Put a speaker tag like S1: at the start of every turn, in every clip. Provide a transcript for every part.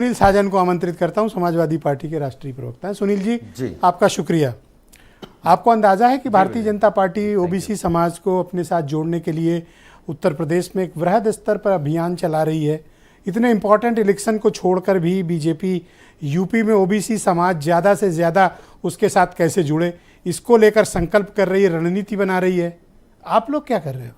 S1: सुनील साजन को आमंत्रित करता हूं, समाजवादी पार्टी के राष्ट्रीय प्रवक्ता हैं। सुनील जी आपका शुक्रिया। आपको अंदाजा है कि भारतीय जनता पार्टी ओबीसी समाज को अपने साथ जोड़ने के लिए उत्तर प्रदेश में एक वृहद स्तर पर अभियान चला रही है। इतने इंपॉर्टेंट इलेक्शन को छोड़कर भी बीजेपी यूपी में ओबीसी समाज ज़्यादा से ज़्यादा उसके साथ कैसे जुड़े, इसको लेकर संकल्प कर रही है, रणनीति बना रही है। आप लोग क्या कर रहे हो?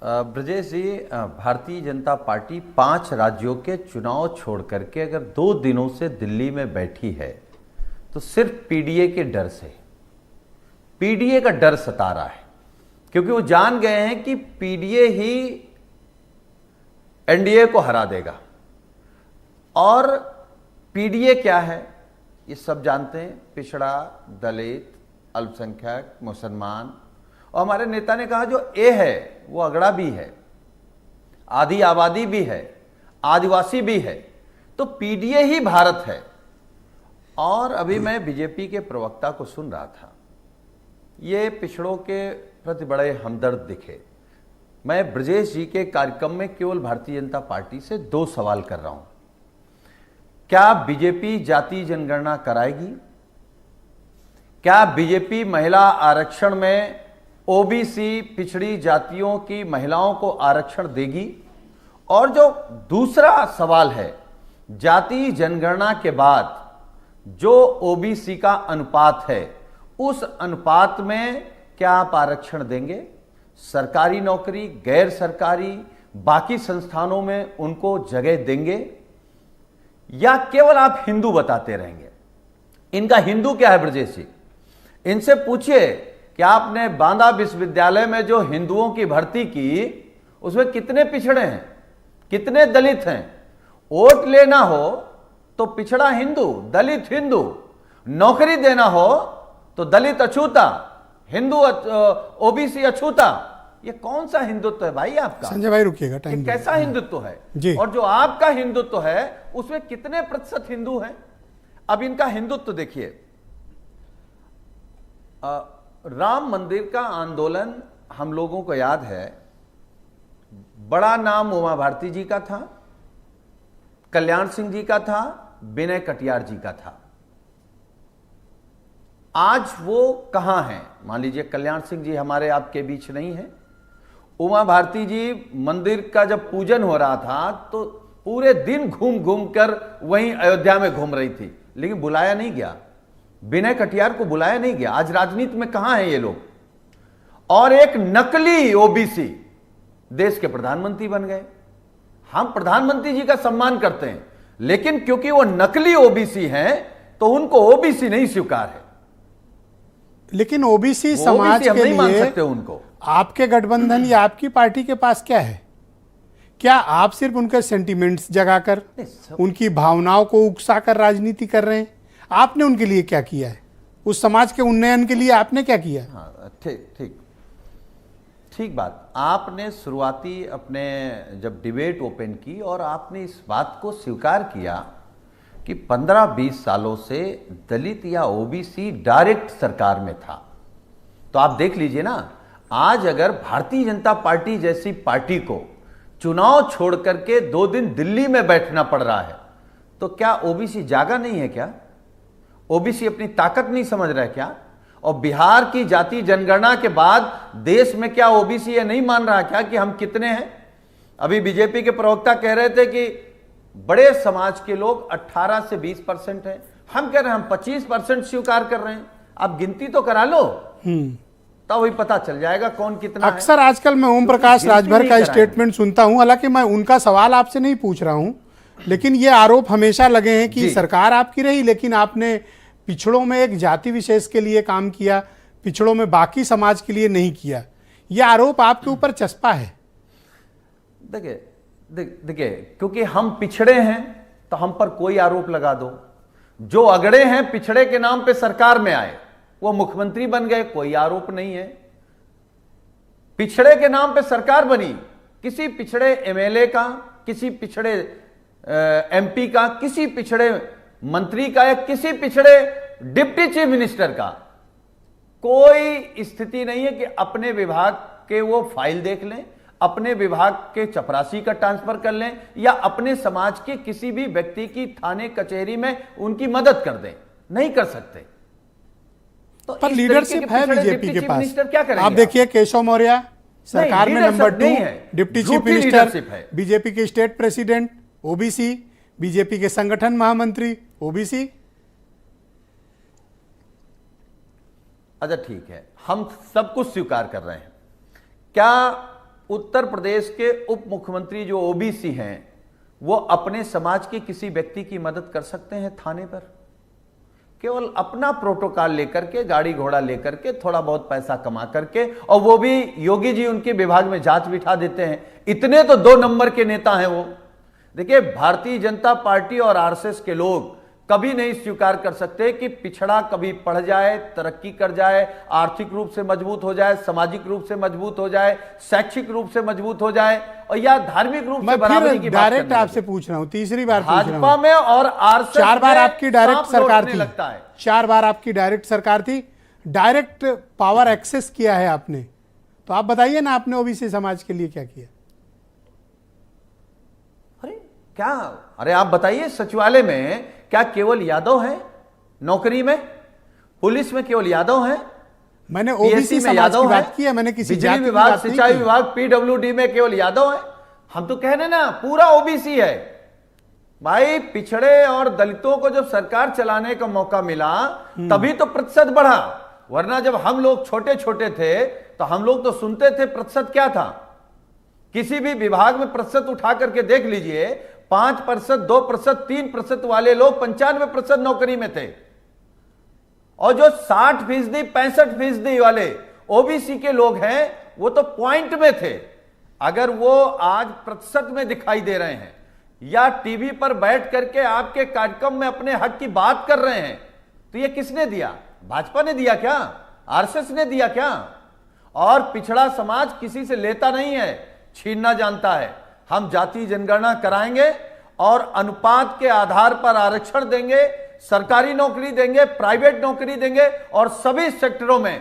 S2: ब्रजेश जी, भारतीय जनता पार्टी 5 राज्यों के चुनाव छोड़ करके अगर 2 दिनों से दिल्ली में बैठी है तो सिर्फ पीडीए के डर से, पीडीए का डर सता रहा है, क्योंकि वो जान गए हैं कि पीडीए ही एनडीए को हरा देगा। और पीडीए क्या है ये सब जानते हैं, पिछड़ा, दलित, अल्पसंख्यक, मुसलमान। और हमारे नेता ने कहा जो ए है वो अगड़ा भी है, आधी आबादी भी है, आदिवासी भी है, तो पीडीए ही भारत है। और अभी मैं बीजेपी के प्रवक्ता को सुन रहा था, ये पिछड़ों के प्रति बड़े हमदर्द दिखे। मैं ब्रजेश जी के कार्यक्रम में केवल भारतीय जनता पार्टी से 2 सवाल कर रहा हूं। क्या बीजेपी जाति जनगणना कराएगी? क्या बीजेपी महिला आरक्षण में ओबीसी पिछड़ी जातियों की महिलाओं को आरक्षण देगी? और जो दूसरा सवाल है, जाति जनगणना के बाद जो ओबीसी का अनुपात है, उस अनुपात में क्या आप आरक्षण देंगे? सरकारी नौकरी, गैर सरकारी, बाकी संस्थानों में उनको जगह देंगे, या केवल आप हिंदू बताते रहेंगे? इनका हिंदू क्या है ब्रजेश जी? इनसे पूछिए कि आपने बांदा विश्वविद्यालय में जो हिंदुओं की भर्ती की, उसमें कितने पिछड़े हैं, कितने दलित हैं? वोट लेना हो तो पिछड़ा हिंदू, दलित हिंदू, नौकरी देना हो तो दलित अछूता, हिंदू ओबीसी अछूता। ये कौन सा हिंदुत्व है भाई आपका?
S1: संजय भाई रुकिएगा, टाइम
S2: कैसा हिंदुत्व है
S1: जी? और
S2: जो आपका हिंदुत्व है उसमें कितने प्रतिशत हिंदू हैं? अब इनका हिंदुत्व देखिए। राम मंदिर का आंदोलन हम लोगों को याद है, बड़ा नाम उमा भारती जी का था, कल्याण सिंह जी का था, विनय कटियार जी का था। आज वो कहां हैं? मान लीजिए कल्याण सिंह जी हमारे आपके बीच नहीं है। उमा भारती जी मंदिर का जब पूजन हो रहा था तो पूरे दिन घूम घूम कर वहीं अयोध्या में घूम रही थी, लेकिन बुलाया नहीं गया। विनय कटियार को बुलाया नहीं गया। आज राजनीति में कहां हैं ये लोग? और एक नकली ओबीसी देश के प्रधानमंत्री बन गए। हम प्रधानमंत्री जी का सम्मान करते हैं, लेकिन क्योंकि वो नकली ओबीसी हैं तो उनको ओबीसी नहीं स्वीकार है।
S1: लेकिन ओबीसी समाज के लिए
S2: मान सकते हो उनको?
S1: आपके गठबंधन या आपकी पार्टी के पास क्या है? क्या आप सिर्फ उनके सेंटिमेंट्स जगाकर, उनकी भावनाओं को उकसाकर राजनीति कर रहे हैं? आपने उनके लिए क्या किया है? उस समाज के उन्नयन के लिए आपने क्या किया?
S2: हाँ, ठीक बात। आपने शुरुआती अपने जब डिबेट ओपन की और आपने इस बात को स्वीकार किया कि 15-20 सालों से दलित या ओबीसी डायरेक्ट सरकार में था, तो आप देख लीजिए ना, आज अगर भारतीय जनता पार्टी जैसी पार्टी को चुनाव छोड़ करके 2 दिन दिल्ली में बैठना पड़ रहा है, तो क्या ओबीसी जागा नहीं है क्या? ओबीसी अपनी ताकत नहीं समझ रहा है क्या? और बिहार की जाति जनगणना के बाद देश में क्या ओबीसी ये नहीं मान रहा क्या कि हम कितने हैं? अभी बीजेपी के प्रवक्ता कह रहे थे कि बड़े समाज के लोग 18 से 20% हैं। हम कह रहे हैं हम 25% स्वीकार कर रहे हैं। आप गिनती तो करा लो, तब वही पता चल जाएगा कौन कितना है।
S1: अक्सर आजकल मैं ओम प्रकाश राजभर का स्टेटमेंट सुनता हूं, हालांकि मैं उनका सवाल आपसे नहीं पूछ रहा हूं, लेकिन ये आरोप हमेशा लगे हैं कि सरकार आपकी रही, लेकिन आपने पिछड़ों में एक जाति विशेष के लिए काम किया, पिछड़ों में बाकी समाज के लिए नहीं किया। यह आरोप आपके ऊपर चस्पा है।
S2: देखिए, क्योंकि हम पिछड़े हैं तो हम पर कोई आरोप लगा दो। जो अगड़े हैं पिछड़े के नाम पे सरकार में आए, वो मुख्यमंत्री बन गए, कोई आरोप नहीं है। पिछड़े के नाम पे सरकार बनी, किसी पिछड़े एमएलए का, किसी पिछड़े एमपी का, किसी पिछड़े मंत्री का, या किसी पिछड़े डिप्टी चीफ मिनिस्टर का कोई स्थिति नहीं है कि अपने विभाग के वो फाइल देख लें, अपने विभाग के चपरासी का ट्रांसफर कर लें या अपने समाज के किसी भी व्यक्ति की थाने कचहरी में उनकी मदद कर दें, नहीं कर सकते। तो
S1: पर
S2: इस
S1: लीडरशिप
S2: तरीके
S1: है
S2: के
S1: बीजेपी
S2: डिप्टी
S1: के
S2: चीफ
S1: पास।
S2: मिनिस्टर क्या करेंगे?
S1: आप देखिए केशव मौर्य सरकार में
S2: लीडरशिप
S1: नंबर 2,
S2: नहीं है,
S1: डिप्टी चीफ
S2: झूठी
S1: मिनिस्टर,
S2: लीडरशिप है।
S1: बीजेपी के स्टेट प्रेसिडेंट ओबीसी, बीजेपी के संगठन महामंत्री ओबीसी।
S2: अच्छा ठीक है, हम सब कुछ स्वीकार कर रहे हैं। क्या उत्तर प्रदेश के उप मुख्यमंत्री जो ओबीसी हैं वो अपने समाज के किसी व्यक्ति की मदद कर सकते हैं थाने पर? केवल अपना प्रोटोकॉल लेकर के, गाड़ी घोड़ा लेकर के, थोड़ा बहुत पैसा कमा करके, और वो भी योगी जी उनके विभाग में जांच बिठा देते हैं। इतने तो 2 नंबर के नेता हैं वो। देखिए, भारतीय जनता पार्टी और आरएसएस के लोग कभी नहीं स्वीकार कर सकते कि पिछड़ा कभी बढ़ जाए, तरक्की कर जाए, आर्थिक रूप से मजबूत हो जाए, सामाजिक रूप से मजबूत हो जाए, शैक्षिक रूप से मजबूत हो जाए, और या धार्मिक रूप से बराबरी की बात
S1: डायरेक्ट आपसे पूछ रहा हूं, तीसरी बार पूछ रहा हूं।
S2: भाजपा में और आरएसएस
S1: 4 बार आपकी डायरेक्ट
S2: सांप
S1: सरकार
S2: लौटने
S1: थी,
S2: लगता है।
S1: 4 बार आपकी डायरेक्ट सरकार थी, डायरेक्ट पावर एक्सेस किया है आपने, तो आप बताइए ना आपने ओबीसी समाज के लिए क्या किया?
S2: अरे क्या, अरे आप बताइए, सचिवालय में क्या केवल यादव हैं? नौकरी में, पुलिस में केवल यादव हैं?
S1: मैंने ओबीसी समाज की बात की है, मैंने किसी जाति की
S2: विभाग,
S1: बात नहीं
S2: सिंचाई
S1: की।
S2: विभाग, पीडब्ल्यूडी में केवल यादव हैं? हम तो कह रहे हैं ना, पूरा ओबीसी है भाई। पिछड़े और दलितों को जब सरकार चलाने का मौका मिला तभी तो प्रतिशत बढ़ा, वरना जब हम लोग छोटे छोटे थे तो हम लोग तो सुनते थे प्रतिशत क्या था। किसी भी विभाग में प्रतिशत उठा करके देख लीजिए, 5%, 2%, 3% वाले लोग 95% नौकरी में थे, और जो 60%, 65% वाले ओबीसी के लोग हैं वो तो पॉइंट में थे। अगर वो आज प्रतिशत में दिखाई दे रहे हैं या टीवी पर बैठ करके आपके कार्यक्रम में अपने हक की बात कर रहे हैं, तो ये किसने दिया? भाजपा ने दिया क्या? आरएसएस ने दिया क्या? और पिछड़ा समाज किसी से लेता नहीं है, छीनना जानता है। हम जाति जनगणना कराएंगे और अनुपात के आधार पर आरक्षण देंगे, सरकारी नौकरी देंगे, प्राइवेट नौकरी देंगे, और सभी सेक्टरों में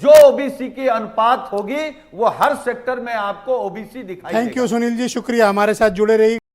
S2: जो ओबीसी की अनुपात होगी वो हर सेक्टर में आपको ओबीसी दिखाई देगा।
S1: थैंक यू सुनील जी, शुक्रिया, हमारे साथ जुड़े रहिए।